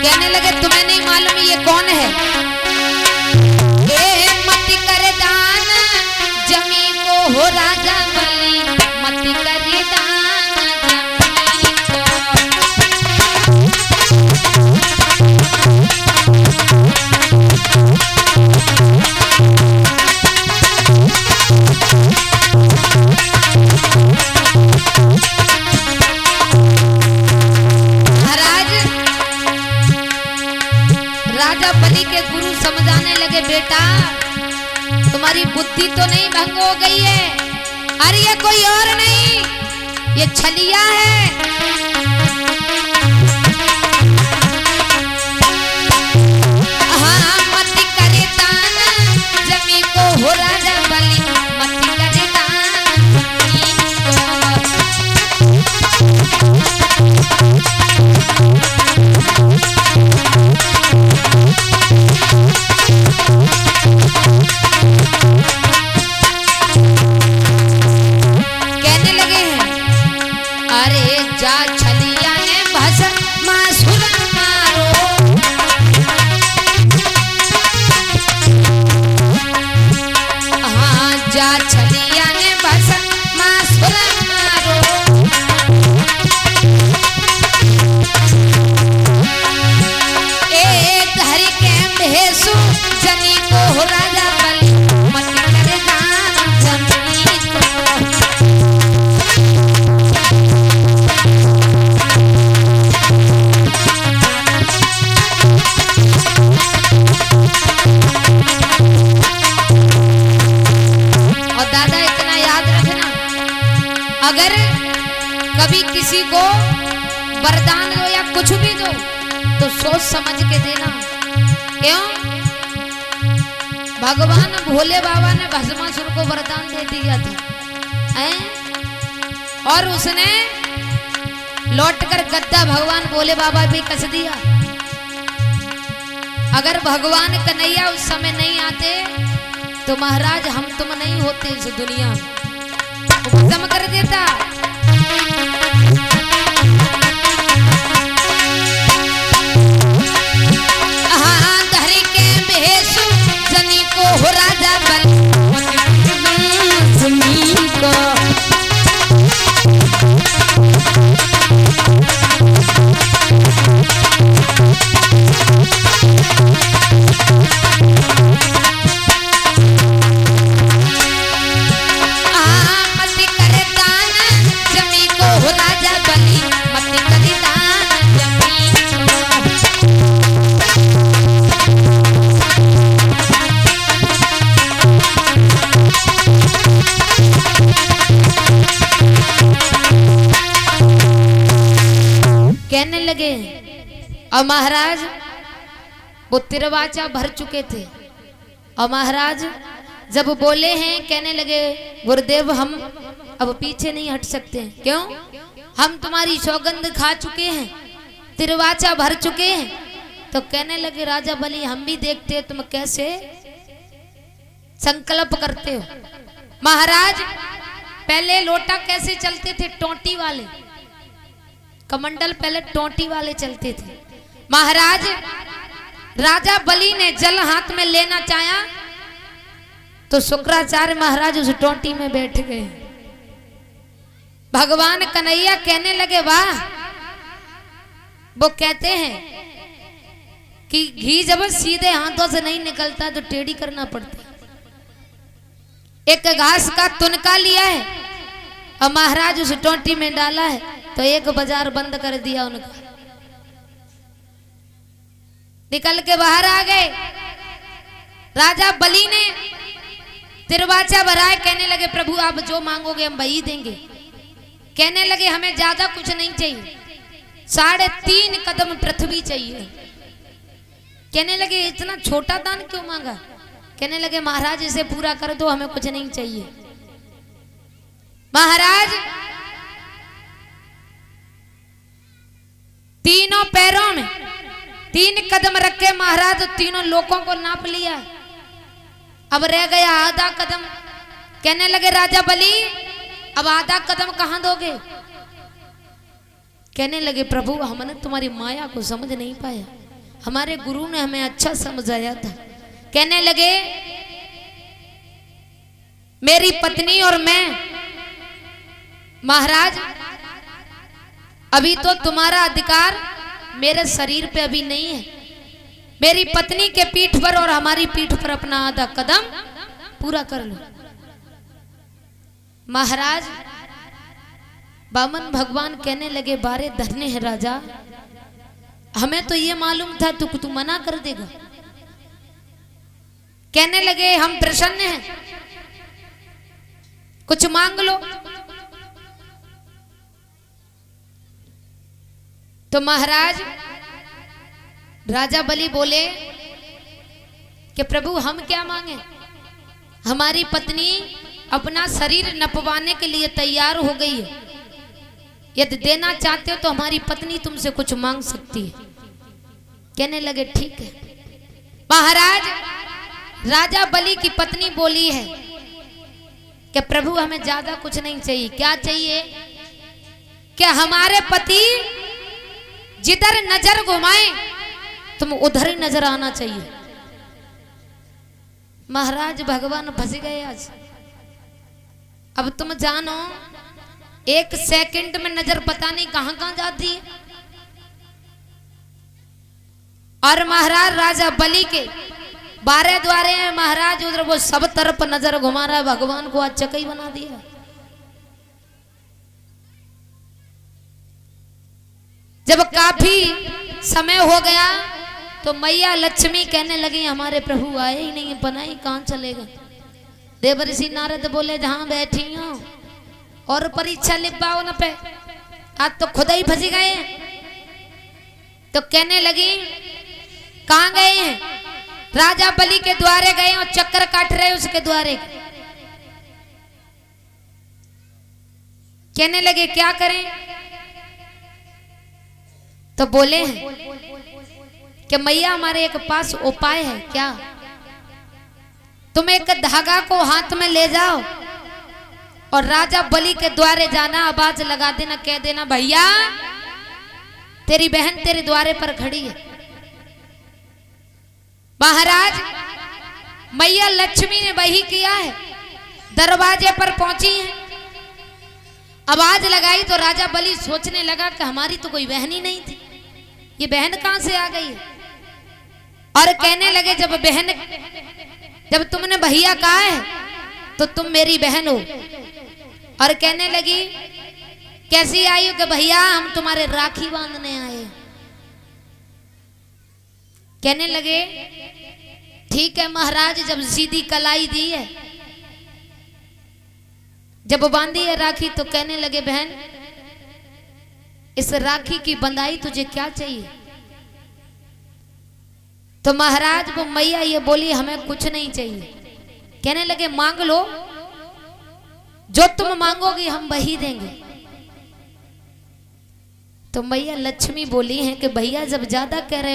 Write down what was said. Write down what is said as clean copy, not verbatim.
कहने लगे तुम्हें नहीं मालूम ये कौन है? ए मत कर दान जमी को हो राजा बली, मत कर दान जमी राजा बलि के गुरु समझाने लगे, बेटा तुम्हारी बुद्धि तो नहीं भंग हो गई है? अरे ये कोई और नहीं, ये छलिया है। हाँ मत करे दान जमी को हो राजा बलि, मत करे दान जमी कहने लगे हैं, अरे जा छलिया ने भस्मासुर मारो, हाँ जा छलिया ने भस्मासुर मारो। एक हरि के भेषु जनी को हो राजा बलि, मत कर दान जमी को। और दादा इतना याद रखना, अगर कभी किसी को वरदान दो या कुछ भी दो तो सोच समझ के देना। क्यों? भगवान भोले बाबा ने भस्मासुर को वरदान दे दिया था हैं? और उसने लौटकर गद्दा भगवान भोले बाबा भी कस दिया। अगर भगवान कन्हैया उस समय नहीं आते तो महाराज हम तुम नहीं होते इस दुनिया में, वो खत्म कर देता। हाँ धरी के भेषु जनी को हो राजा बलि, जमी को। मत कर दान जमी को हो राजा बलि, मत कर दान जमी कहने लगे। और महाराज वो तिरवाचा भर चुके थे और महाराज जब बोले हैं कहने लगे, गुरुदेव हम अब पीछे नहीं हट सकते। क्यों? हम तुम्हारी सौगंध खा चुके हैं, तिरवाचा भर चुके हैं। तो कहने लगे राजा बलि हम भी देखते तुम कैसे संकल्प करते हो। महाराज पहले लोटा कैसे चलते थे? टोंटी वाले, कमंडल पहले टोंटी वाले चलते थे। महाराज राजा बलि ने जल हाथ में लेना चाहा तो शुक्राचार्य महाराज उस टोंटी में बैठ गए। भगवान कन्हैया कहने लगे, वाह। वो कहते हैं कि घी जब सीधे हाथों से नहीं निकलता तो टेढ़ी करना पड़ता। एक घास का तुनका लिया है और महाराज उस टोंटी में डाला है तो एक बाजार बंद कर दिया उनका, निकल के बाहर आ गए। राजा बलि ने तिरवाचा भराए, कहने लगे प्रभु आप जो मांगोगे हम वही देंगे। कहने लगे हमें ज्यादा कुछ नहीं चाहिए, 3.5 कदम पृथ्वी चाहिए। कहने लगे इतना छोटा दान क्यों मांगा? कहने लगे महाराज इसे पूरा कर दो, हमें कुछ नहीं चाहिए। महाराज तीनों पैरों में 3 कदम रख के महाराज तीनों लोगों को नाप लिया। अब रह गया आधा कदम। कहने लगे राजा बलि अब आधा कदम कहां दोगे? कहने लगे प्रभु हमने तुम्हारी माया को समझ नहीं पाया। हमारे गुरु ने हमें अच्छा समझाया था। कहने लगे मेरी पत्नी और मैं, महाराज अभी तो तुम्हारा अधिकार मेरे शरीर पे अभी नहीं है। मेरी पत्नी के पीठ पर और हमारी पीठ पर अपना आधा कदम पूरा कर लो। महाराज बामन भगवान कहने लगे बारे धन्य है राजा, हमें तो ये मालूम था तू मना कर देगा। कहने लगे हम प्रसन्न हैं, कुछ मांग लो। तो महाराज राजा बलि बोले कि प्रभु हम क्या मांगे, हमारी पत्नी अपना शरीर नपवाने के लिए तैयार हो गई है। यदि देना चाहते हो तो हमारी पत्नी तुमसे कुछ मांग सकती है। कहने लगे ठीक है। महाराज राजा बलि की पत्नी बोली है कि प्रभु हमें ज्यादा कुछ नहीं चाहिए। क्या चाहिए? कि हमारे पति जिधर नजर घुमाए तुम उधर ही नजर आना चाहिए। महाराज भगवान फंस गए आज। अब तुम जानो एक सेकंड में नजर पता नहीं कहां कहां जाती है। और महाराज राजा बलि के 12 द्वारे हैं महाराज, उधर वो सब तरफ नजर घुमा रहा है। भगवान को आज चकई बना दिया। जब काफी समय हो गया तो मैया लक्ष्मी कहने लगी हमारे प्रभु आए ही नहीं, बनाई कहां चले गए। देवर्षि नारद बोले जहां बैठी हो और परीक्षा लिख पाओ न पे, आज तो खुद ही फंसी गए। तो कहने लगी कहां गए हैं? राजा बलि के द्वारे गए और चक्कर काट रहे उसके द्वारे। कहने लगे क्या करें? तो बोले हैं कि मैया हमारे एक पास उपाय है। क्या? तुम एक धागा को हाथ में ले जाओ और राजा बलि के द्वारे जाना, आवाज लगा देना, कह देना भैया तेरी बहन तेरे द्वारे पर खड़ी है। महाराज मैया लक्ष्मी ने वही किया है, दरवाजे पर पहुंची है, आवाज लगाई तो राजा बलि सोचने लगा कि हमारी तो कोई बहन ही नहीं थी, ये बहन कहां से आ गई है। और कहने लगे जब तुमने भैया कहा है तो तुम मेरी बहन हो। और कहने लगी कैसी आई हो? कि भैया हम तुम्हारे राखी बांधने आए। कहने लगे ठीक है महाराज। जब सीधी कलाई दी है, जब बांधी है राखी, तो कहने लगे बहन इस राखी की बंधाई तुझे क्या चाहिए? तो महाराज वो मैया ये बोली हमें कुछ नहीं चाहिए। कहने लगे मांग लो, जो तुम मांगोगी हम वही देंगे। तो मैया लक्ष्मी बोली हैं कि भैया जब ज्यादा कह रहे